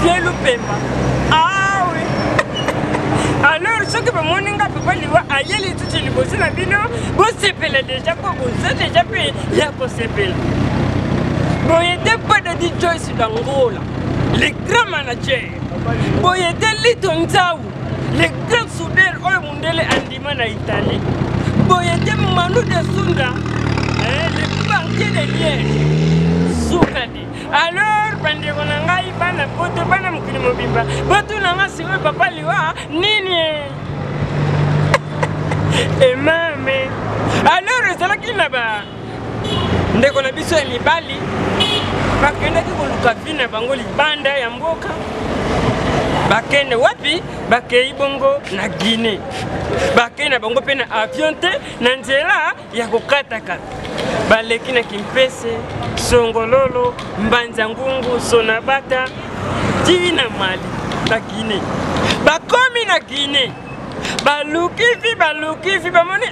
viens Lupemba. Ah oui. Alors, ce que mon n'inga peut pas liwa ayeli tout le bossé na bino, vous s'épelez déjà pour vous êtes déjà payé, il y a pour s'épeler. Bon, il n'y a pas de Joyce d'Angola, les grands managers. Bon, il y a des Litonzaou, les grands soudeurs au Mundele Andiman à Italie. Bon, il y a des Manu de Sunda, les banquiers de Liège. Soukadi. Alors, Bandegonangai, Bana, Poto, Bana Mukimobimba, Batu Nanga, Siwe, Papa Liwa, Nini. Et maman. Alors, c'est là qu'il n'a pas. Ndeko na biso ya mibali bakendaki koluka vina bango libanda ya mboka bakende wapi bakei bongo na Guinée bakende bango pe na avion te na nzela ya kokataka baleki na Kimpese Songololo Mbanza Ngungu Sonabata tina Mali na Guinée bakomi na Guinée baluki bamoni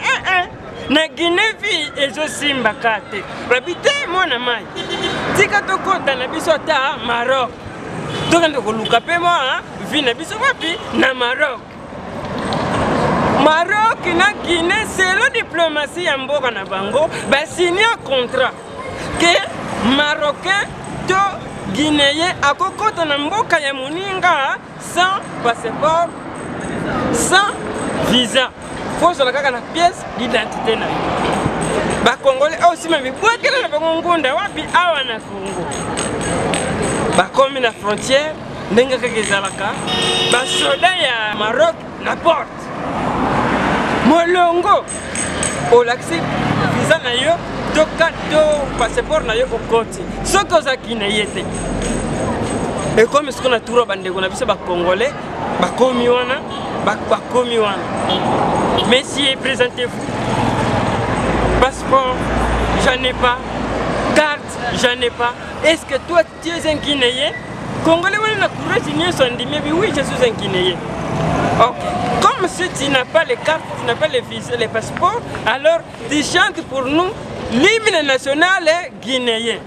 na Guinée vi ezo simba kate babite mona mai tika tokota na biso ta Maroc tokende koluka pe moi vi na biso wapi na Maroc na Guinée c'est la diplomatie ya mboka na bango ba signé un contrat que Marocain to Guinéen akokota na mboka ya moninga sans passeport sans visa. Faut que la pièce d'identité. Les Congolais aussi, mais pourquoi les Congolais wapi awa na Congo? Comme la frontière, nenga kezalaka, ba soda ya Maroc na porte. Molongo, au laxi, visa na yo, to passeport na yo au côté. Ce que ça qui n'a été. Et comme ce qu'on a tout robandé, on a vu ça ba Congolais, ba komiwana. Messieurs, présentez-vous. Passeport, j'en ai pas. Carte, j'en ai pas. Est-ce que toi, tu es un Guinéen? Congolais, oui, je suis un Guinéen. Ok. Comme si tu n'as pas les cartes, tu n'as pas les visas, les passeports, alors tu chantes pour nous l'hymne national guinéen.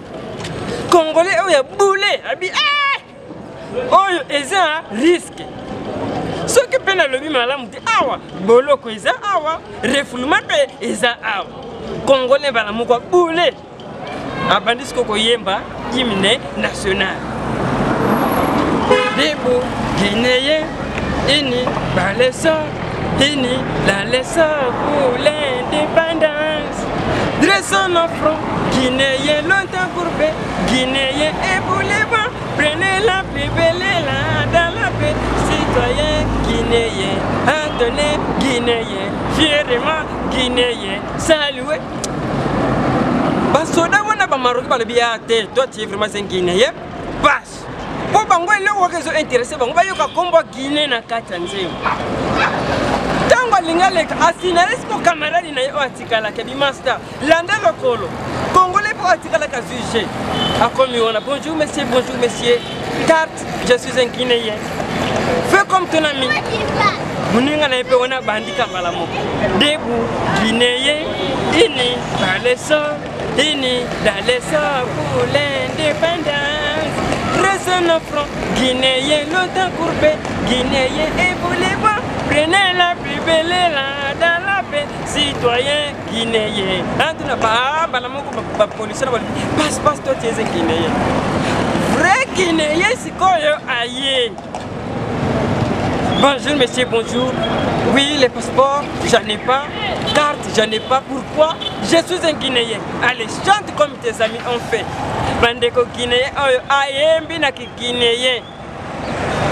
Congolais, il y a boulé. Oh, ils ont un risque. Ce qui peine à l'objet malam dit awa boloko eza awa refoulement pe eza awa Congolais bala moko boule abandis ko yemba hymne national debout Guinéen ini la leçon pour l'indépendance dressons nos fronts Guinéen longtemps courbé Guinéen éboulement prenez la plus belle là dans la paix citoyen Guinéen, Antonin Guinéen, fièrement Guinéen, saluez. Basoda wana ba Maroc ba le biate, toi tu es vraiment un Guinéen. Passe. Pour bango le waka zo intéressé bango ba yoka kombo Guinée na katanzeo. Tango lingale asinalis ko camarade na yo atikala ke bi master. Landa lokolo. Congolais pour atikala ka juge. Akomi wana bonjour monsieur. Carte, je suis un Guinéen. Fais comme ton ami. Muninga na epe wana bandika balamo. Debout Guinéen, ini dans les sorts pour l'indépendance. Restons nos fronts, Guinéen longtemps courbé, Guinéen éboulement. Prenez la plus belle là dans la paix, citoyen Guinéen. Antuna pas balamo ko ba police na passe toi tu es un Guinéen. Vrai Guinéen c'est quoi aïe. Bonjour monsieur, bonjour. Oui, les passeports, j'en ai pas. Carte, j'en ai pas. Pourquoi? Je suis un Guinéen. Allez, chante comme tes amis ont fait. Bandeko Guinéen, ayembi na ki Guinéen.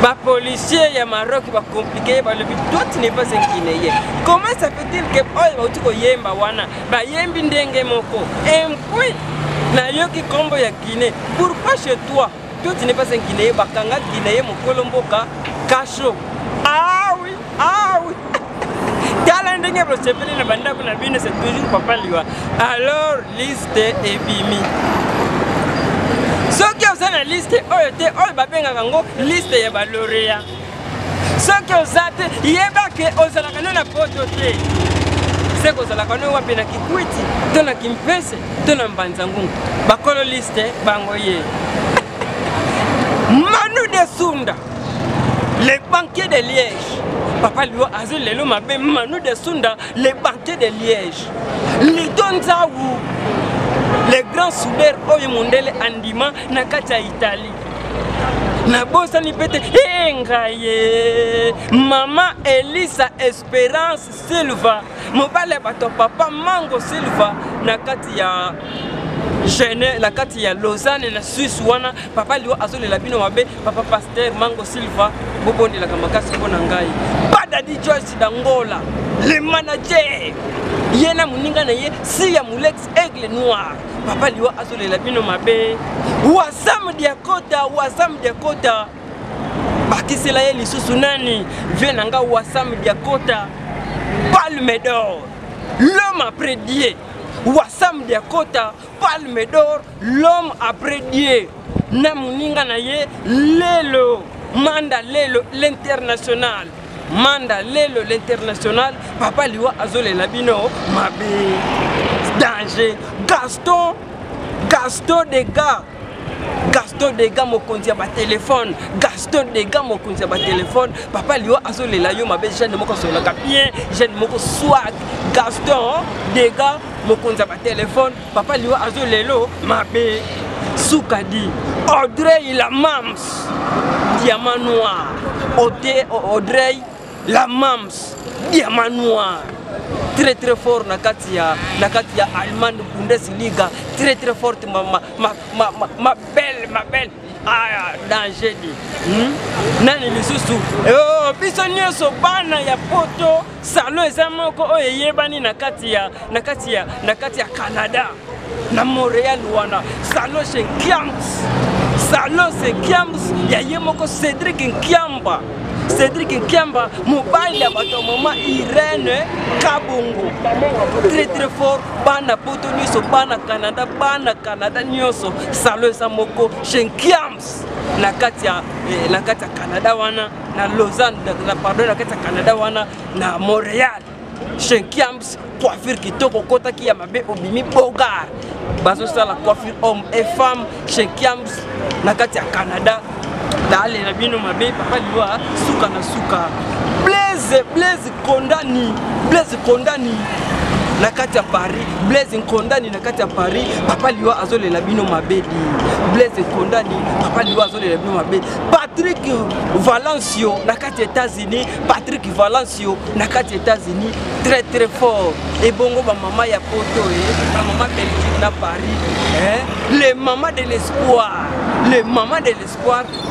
Ba policier ya Maroc va compliqué, ba le but toi tu n'es pas un Guinéen. Comment ça fait-il que ba utuko yemba wana? Ba yembi ndenge moko. Empui na yoki kombo ya Guinée. Pourquoi chez toi tu n'es pas un Guinéen? Ba kanga Guinéen mokolo mboka kacho. Ah oui. C'est toujours Papa Liwa. Alors, liste est bimi. Ce qui est la liste, liste est lauréat. Ce qui est il y a que aux alacana pototé. C'est que aux alacana ou à Penakikuiti, dans la Kimpese, dans la Mbanza Ngungu. Bakolo liste, bangoye. Manu de Sunda, les banquiers de Liège. Papa lui a dit le mabe Manu de Sunda, les banquiers de Liège. Les Donzaou, les grands soudeurs Oye Mondele Andima Nakacha Italie. Na bosa ni pete engaye Mama Elisa Espérance Silva mobale bato papa Mango Silva nakati ya Gene nakati ya Lausanne na Suisse wana papa liwa azole la bino mabe papa Pasteur Mango Silva bobondi la kamakasi bona ngai Bada di Joyce d'Angola le manager yena muninga na ye si ya Mulex Aigle Noir papa liwa azole la bino mabe Wasam Diakota bakisela ye lisusu nani venanga Wasam Diakota Palme d'Or l'homme après Dieu Wasam Diakota Palme d'Or l'homme après Dieu na muninga na ye lelo Manda Lelo l'international Manda Lelo l'international papa liwa azole la bino mabe danger Gaston Degas mokonzi ya ba téléphone Gaston Degas mokonzi ya ba téléphone papa liwa azole la yo mabe jeune moko sola ka bien jeune moko swag Gaston Degas mokonzi ya ba téléphone papa liwa azole lo mabe Soukadi Audrey la Mams Diamant Noir Audrey la Mams Diamant Noir très fort nakatia Allemagne Bundesliga très forte ma belle ah danger di nani lisusu biso nyonso bana ya poto salon ezamoko oyo yebani nakatia Canada na Montréal wana salon chez Kiams ya yemoko Cédric Nkiamba mobile ya bato mama Irene Kabongo très fort bana poto nyonso bana Canada nyonso salon ezamoko chez Kiams nakati ya Canada wana na Lausanne na kati ya Canada wana na Montréal chez Kiams coiffure kitoko kota ki ya mabe obimi bogar bazo sala coiffure homme et femme chez Kiams nakati ya Canada dale na bino mabe papa liwa suka na suka Blaise Kondani nakati ya Paris Blaise Kondani nakati ya Paris papa liwa azole la bino mabedi Blaise Kondani papa liwa azole la bino mabedi Patrick Valencio nakati ya États-Unis très fort et bongo ba mama ya poto ba mama Belgique na Paris les mamans de l'espoir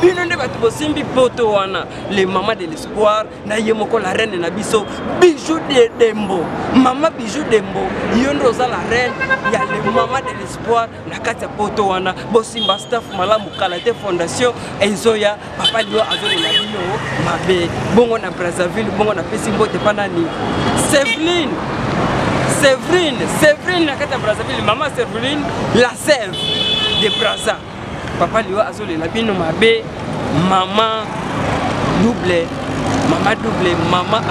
bino nde batu bosimbi poto wana les mamans de l'espoir na yemoko la reine na biso Bijou de Dembo mama Bijou Dembo yondo za la reine ya les mamans de l'espoir na kati ya poto wana bosimba staff malamu Kalate Fondation ezoya papa liwa azole la bino mabe bongo na Brazzaville bongo na Pesimbo te panani Séverine na kati ya Brazzaville mama Séverine la sève de Brazza papa liwa azole la bino mabe mama double mama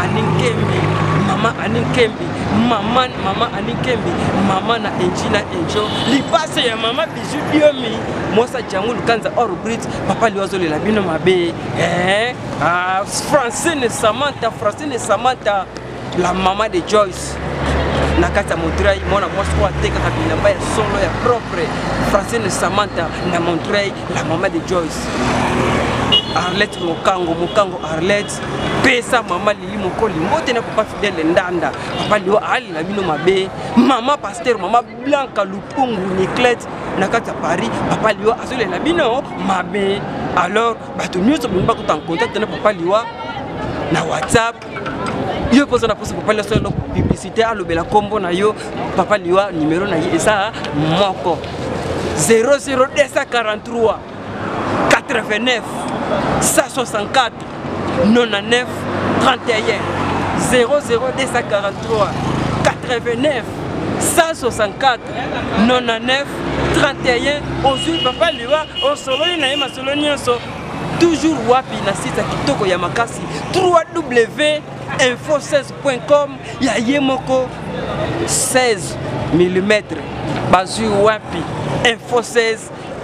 Aninkembi mama na Enjo libase ya mama Bijou Diomi mosa jangu lukanza Orbrit papa liwa azole la bino mabe Francine Samantha la maman de Joyce nakata Montréal mona Moscou ateka kabila ya solo ya propre Francine Samantha na Montréal la maman de Joyce Arlette Mokango Arlette pesa mama Lili Mokoli mbote na papa Fidèle Ndanda papa liwa ali la bino mabe mama Pasteur mama Blanca Lupungu Niclette nakata Paris papa liwa azole la bino mabe alors bato nyonso bimba ko en contact na papa liwa na WhatsApp yo posa na posa papa liwa solo publicité alobela kombo na yo papa liwa numéro na ye esa moko 00243 89 164 99 31 00243 89 164 99 31 ozui papa liwa osololi na ye masolo nyonso toujours wapi na site ya kitoko ya makasi www.info16.com ya yemoko 16 mm bazui wapi Info16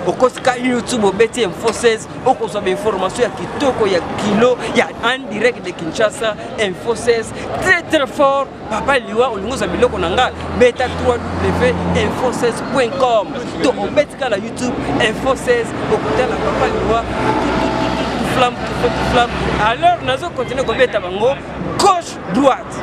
okosika YouTube obeti Info16 okozwa information ya kitoko ya kilo ya en direct de Kinshasa. Info16 très fort. Papa Liwa olingoza biloko nanga beta www.info16.com to obetika la YouTube Info16 okotala Papa Liwa flamme. Alors nazo continuer kobeta bango gauche droite.